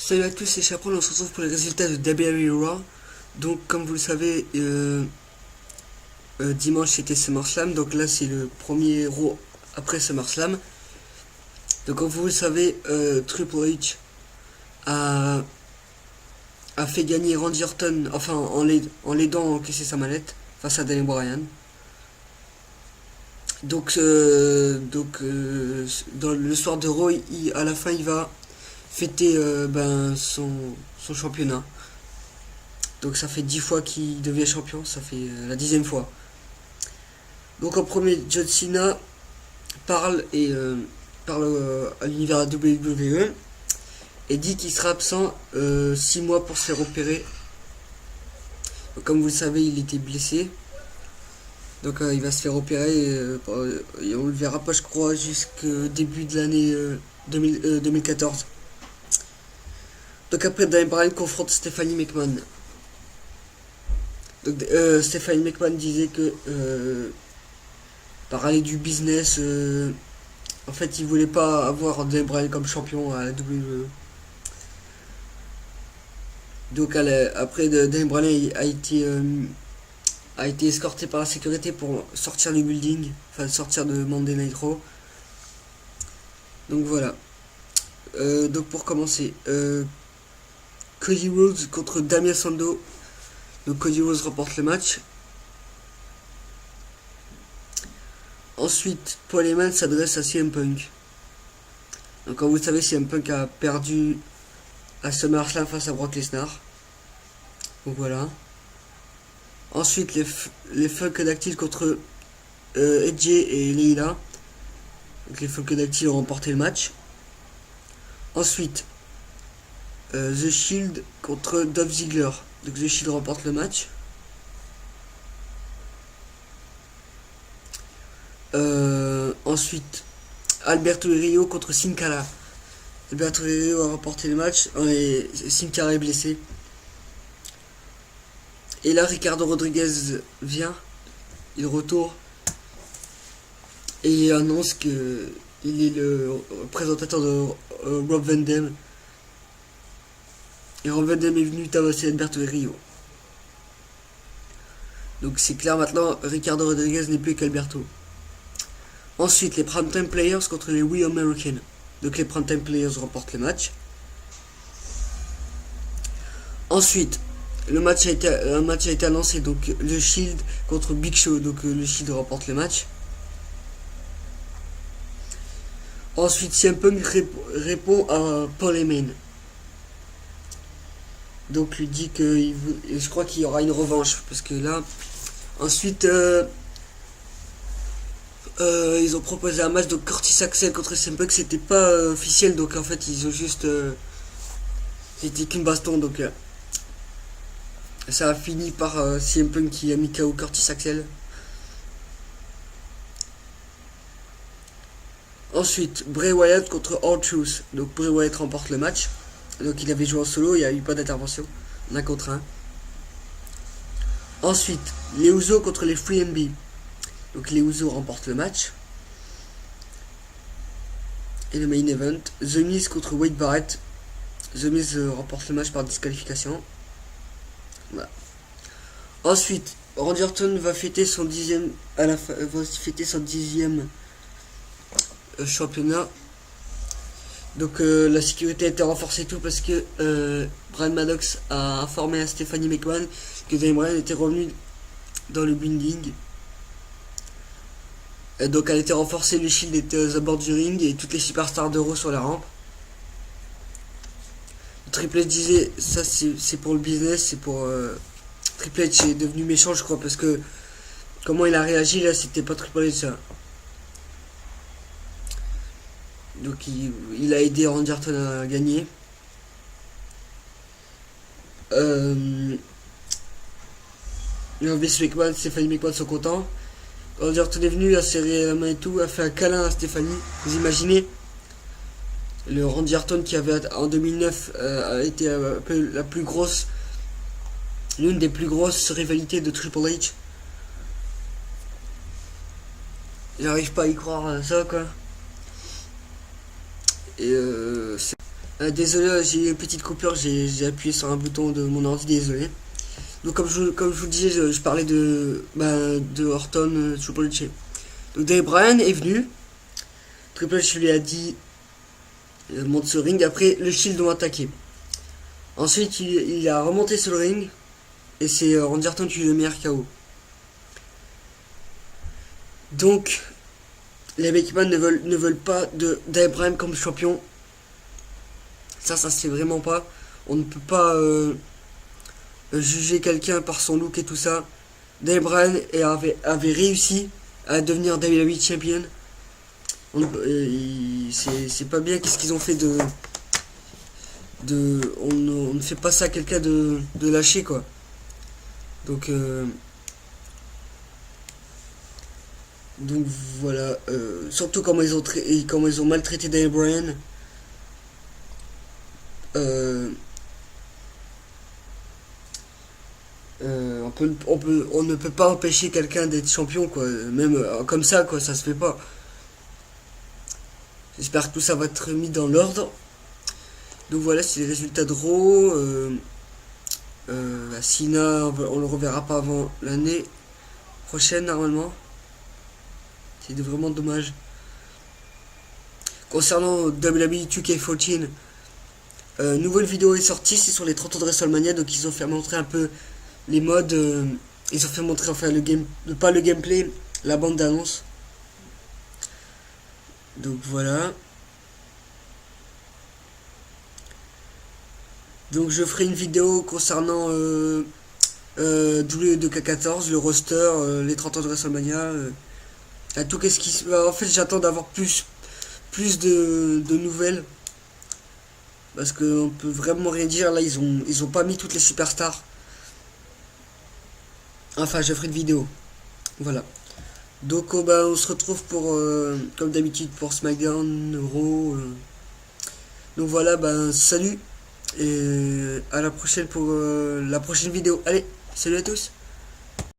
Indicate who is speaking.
Speaker 1: Salut à tous, c'est Chaperon, on se retrouve pour les résultats de WWE Raw. Donc comme vous le savez, dimanche c'était SummerSlam, donc là c'est le premier Raw après SummerSlam. Donc comme vous le savez, Triple H a, a fait gagner Randy Orton, enfin en l'aidant à encaisser sa mallette face à Daniel Bryan. Donc, dans le soir de Raw, à la fin il va fêter son championnat. Donc ça fait 10 fois qu'il devient champion, ça fait la 10e fois. Donc en premier, John Cena parle à l'univers WWE et dit qu'il sera absent 6 mois pour se faire opérer. Donc, comme vous le savez, il était blessé. Donc il va se faire opérer et on le verra pas, je crois, jusqu'au début de l'année 2014. Donc après, Daniel Bryan confronte Stephanie McMahon. Donc Stephanie McMahon disait que parler du business, en fait il voulait pas avoir Daniel Bryan comme champion à la WWE. Donc après Daniel Bryan a été escorté par la sécurité pour sortir du building, enfin sortir de Monday Night Raw. Donc voilà. Donc pour commencer, Cody Rhodes contre Damien Sandow. Donc Cody Rhodes remporte le match. Ensuite, Paul Heyman s'adresse à CM Punk. Donc comme vous le savez, CM Punk a perdu à SummerSlam face à Brock Lesnar. Donc voilà. Ensuite, les Funkadactyls contre Edge et Leila. Donc les Funkadactyls ont remporté le match. Ensuite, The Shield contre Dolph Ziggler. Donc The Shield remporte le match. Ensuite, Alberto Del Rio contre Sin Cara. Alberto Del Rio a remporté le match et Sin Cara est blessé. Et là, Ricardo Rodriguez vient, il retourne et il annonce que il est le présentateur de Rob Van Dam. Et Rob Van Dam est venu tabasser Alberto Del Rio. Donc c'est clair maintenant, Ricardo Rodriguez n'est plus qu'Alberto. Ensuite, les Primetime Players contre les We Americans. Donc les Primetime Players remportent le match. Ensuite, un match a été annoncé, donc le Shield contre Big Show. Donc le Shield remporte le match. Ensuite, CM Punk répond à Paul Heyman. Donc lui dit que je crois qu'il y aura une revanche parce que là. Ensuite, ils ont proposé un match de Curtis Axel contre CM Punk. C'était pas officiel, donc en fait ils ont juste c'était qu'une baston, donc ça a fini par CM Punk qui a mis KO Curtis Axel. Ensuite, Bray Wyatt contre R-Truth. Donc Bray Wyatt remporte le match. Donc il avait joué en solo, il n'y a eu pas d'intervention. On a contre un. Ensuite, les Usos contre les 3MB. Donc les Usos remportent le match. Et le main event, The Miz contre Wade Barrett. The Miz remporte le match par disqualification. Voilà. Ensuite, Randy Orton va fêter son 10e championnat. Donc la sécurité a été renforcée tout parce que Brian Maddox a informé à Stephanie McMahon que Daniel Bryan était revenu dans le building. Et donc elle était renforcée, le Shield était aux abords du ring et toutes les superstars d'Euro sur la rampe. Triple H disait ça c'est pour le business, c'est pour Triple H est devenu méchant je crois parce que comment il a réagi là, c'était pas Triple H ça. Donc il a aidé Randy Orton à gagner. Vince McMahon, Stephanie McMahon sont contents. Randy Orton est venu, a serré la main et tout, a fait un câlin à Stephanie. Vous imaginez? Le Randy Orton qui avait en 2009 a été un peu l'une des plus grosses rivalités de Triple H. J'arrive pas à y croire à ça quoi. Et Désolé, j'ai eu une petite coupure, j'ai appuyé sur un bouton de mon ordi, désolé. Donc comme je vous disais, je parlais de Orton, Triple H. Donc Daniel Bryan est venu, Triple H lui a dit monte ce ring, après le Shield l'ont attaqué. Ensuite il a remonté sur le ring et c'est Randy Orton qui est le meilleur KO. Donc les McMahon ne veulent pas de Daniel Bryan comme champion. Ça se fait vraiment pas. On ne peut pas juger quelqu'un par son look et tout ça. Daniel Bryan avait réussi à devenir WWE Champion. C'est pas bien qu'est-ce qu'ils ont fait on ne fait pas ça à quelqu'un de lâcher quoi. Donc voilà, surtout comment ils ont maltraité Daniel Bryan. On ne peut pas empêcher quelqu'un d'être champion quoi, même comme ça quoi, ça se fait pas. J'espère que tout ça va être mis dans l'ordre. Donc voilà, c'est les résultats de Raw. Sina, on le reverra pas avant l'année prochaine normalement. C'est vraiment dommage. Concernant WWE 2K14, nouvelle vidéo est sortie, c'est sur les 30 ans de WrestleMania, donc ils ont fait montrer un peu les modes. Ils ont fait montrer enfin pas le gameplay, la bande d'annonce. Donc voilà. Donc je ferai une vidéo concernant W2K14, le roster, les 30 ans de WrestleMania, tout qu'est-ce qui se... En fait j'attends d'avoir plus de nouvelles. Parce qu'on peut vraiment rien dire. Là ils ont pas mis toutes les superstars. Enfin je ferai une vidéo. Voilà. Donc on se retrouve pour comme d'habitude pour SmackDown, Raw. Donc voilà, salut. Et à la prochaine pour la prochaine vidéo. Allez, salut à tous.